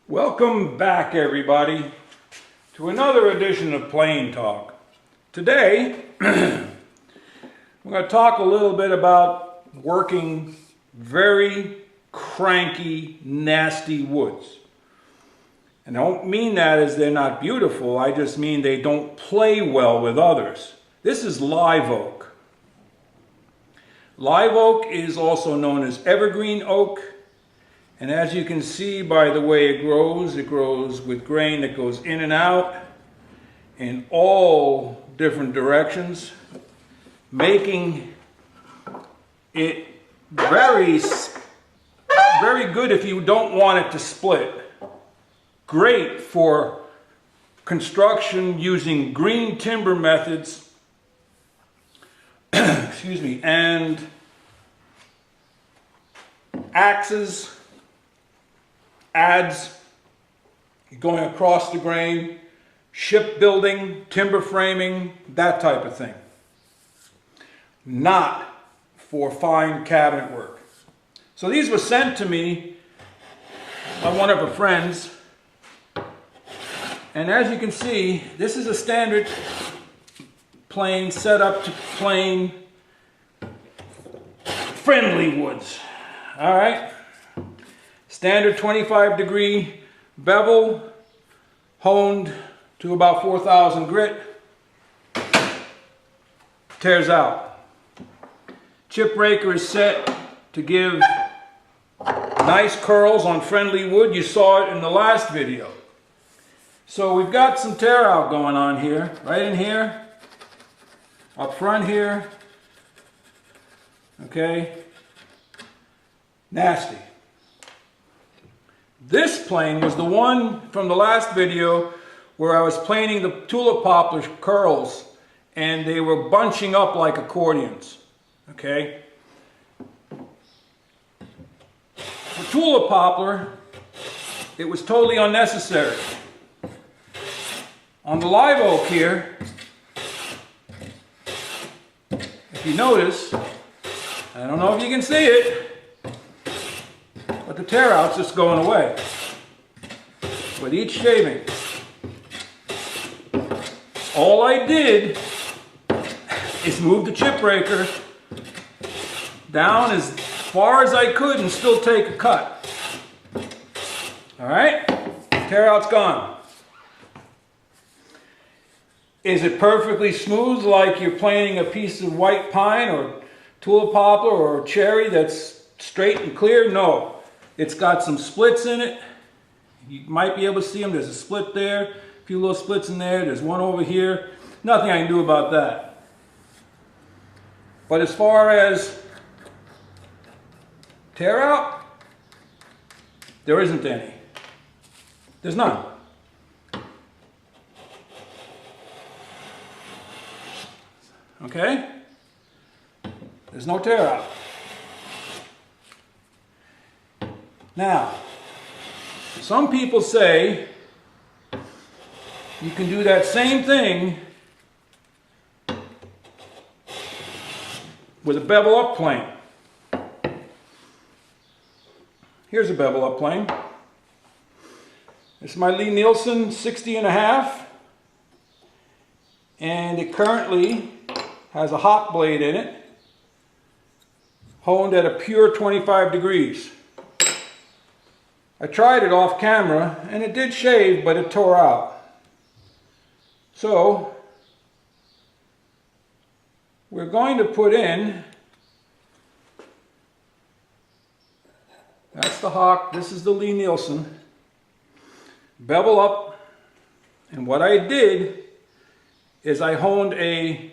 Welcome back, everybody, to another edition of Plane Talk. Today, we're going to talk a little bit about working very cranky, nasty woods. And I don't mean that as they're not beautiful, I just mean they don't play well with others. This is live oak. Live oak is also known as evergreen oak. And as you can see by the way it grows with grain that goes in and out in all different directions, making it very good if you don't want it to split. Great for construction using green timber methods, excuse me, and axes, adze, going across the grain, shipbuilding, timber framing, that type of thing. Not for fine cabinet work. So these were sent to me by one of our friends. And as you can see, this is a standard plane set up to plane friendly woods. All right. Standard 25-degree bevel, honed to about 4,000 grit, tears out. Chip raker is set to give nice curls on friendly wood. You saw it in the last video. So we've got some tear out going on here, right in here, up front here, okay, nasty. This plane was the one from the last video where I was planing the tulip poplar curls and they were bunching up like accordions, okay? For tulip poplar, it was totally unnecessary. On the live oak here, if you notice, I don't know if you can see it, but the tear out's just going away with each shaving. All I did is move the chip raker down as far as I could and still take a cut. All right, tear out's gone. Is it perfectly smooth like you're planing a piece of white pine or tulip poplar or cherry that's straight and clear? No. It's got some splits in it. You might be able to see them. There's a split there, a few little splits in there. There's one over here. Nothing I can do about that. But as far as tear out, there isn't any. There's none. Okay? There's no tear out. Now, some people say you can do that same thing with a bevel up plane. Here's a bevel up plane. This is my Lie-Nielsen 60.5, and it currently has a hot blade in it, honed at a pure 25 degrees. I tried it off camera and it did shave, but it tore out. So we're going to put in, that's the Hawk, this is the Lie-Nielsen, bevel up, and what I did is I honed a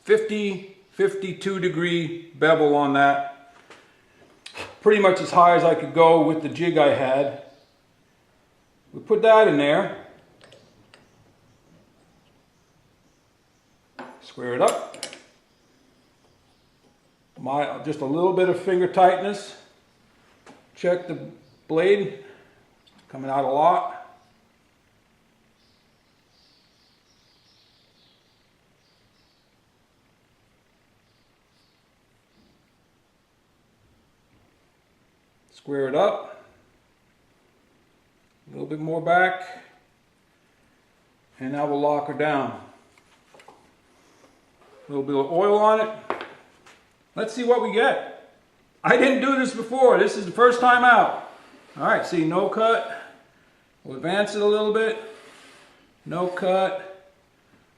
52 degree bevel on that. Pretty much as high as I could go with the jig I had. We put that in there. Square it up. Just a little bit of finger tightness. Check the blade. Coming out a lot. Square it up. A little bit more back. And now we'll lock her down. A little bit of oil on it. Let's see what we get. I didn't do this before. This is the first time out. All right, see, no cut. We'll advance it a little bit. No cut.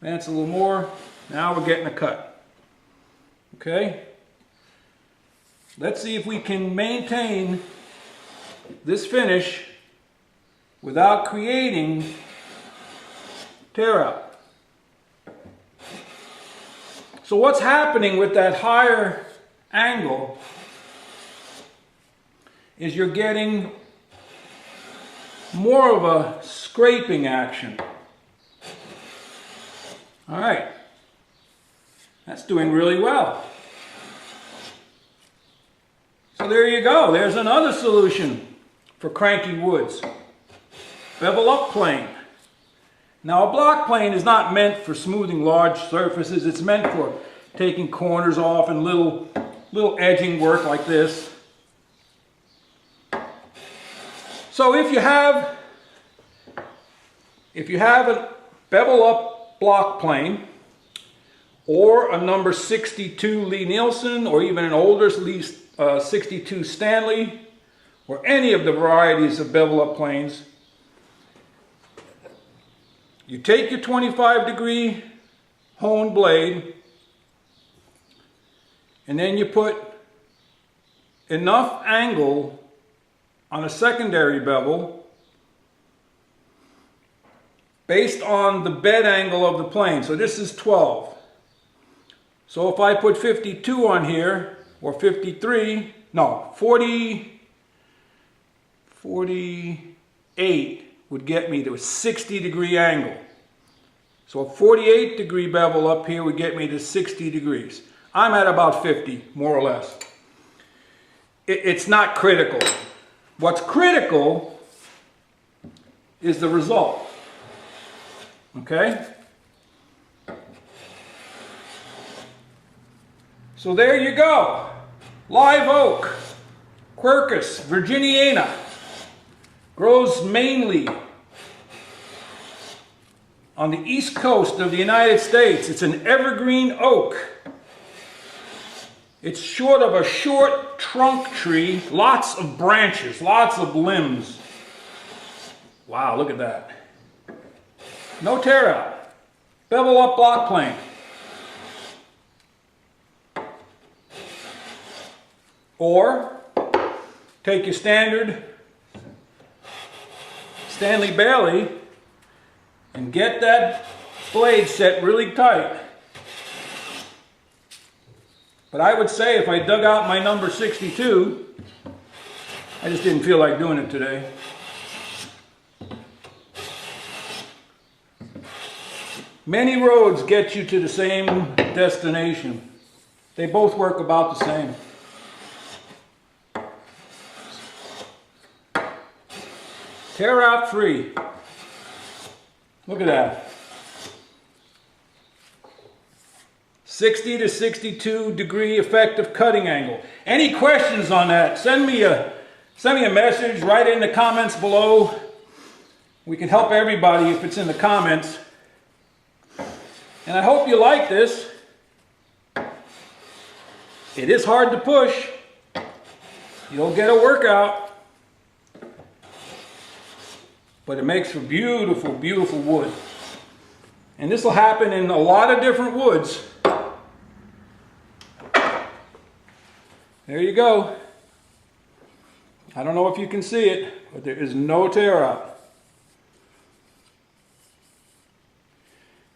Advance a little more. Now we're getting a cut. Okay? Let's see if we can maintain this finish without creating tear out. So what's happening with that higher angle is you're getting more of a scraping action. All right, that's doing really well. So there you go. There's another solution for cranky woods. Bevel up plane. Now a block plane is not meant for smoothing large surfaces. It's meant for taking corners off and little edging work like this. So if you have a bevel up block plane or a number 62 Lie-Nielsen or even an older 62 Stanley or any of the varieties of bevel up planes, you take your 25-degree honed blade and then you put enough angle on a secondary bevel based on the bed angle of the plane. So this is 12. So if I put 52 on here, or 48 would get me to a 60-degree angle. So a 48-degree bevel up here would get me to 60 degrees. I'm at about 50, more or less. It's not critical. What's critical is the result. Okay? So there you go. Live oak, Quercus virginiana, grows mainly on the east coast of the United States. It's an evergreen oak. It's short of a short trunk tree, lots of branches, lots of limbs. Wow, look at that. No tear out. Bevel up block plane. Or take your standard Stanley Bailey and get that blade set really tight. But I would say if I dug out my number 62, I just didn't feel like doing it today. Many roads get you to the same destination. They both work about the same. Tear out free. Look at that. 60 to 62 degree effective cutting angle. Any questions on that? Send me a message, write it in the comments below. We can help everybody if it's in the comments. And I hope you like this. It is hard to push. You'll get a workout. But it makes for beautiful, beautiful wood. And this will happen in a lot of different woods. There you go. I don't know if you can see it, but there is no tear out.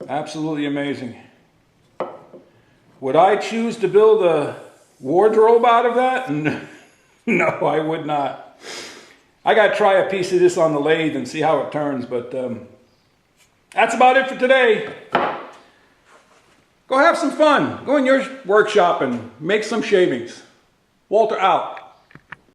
Absolutely amazing. Would I choose to build a wardrobe out of that? No, I would not. I got to try a piece of this on the lathe and see how it turns, but that's about it for today. Go have some fun. Go in your workshop and make some shavings. Walter out.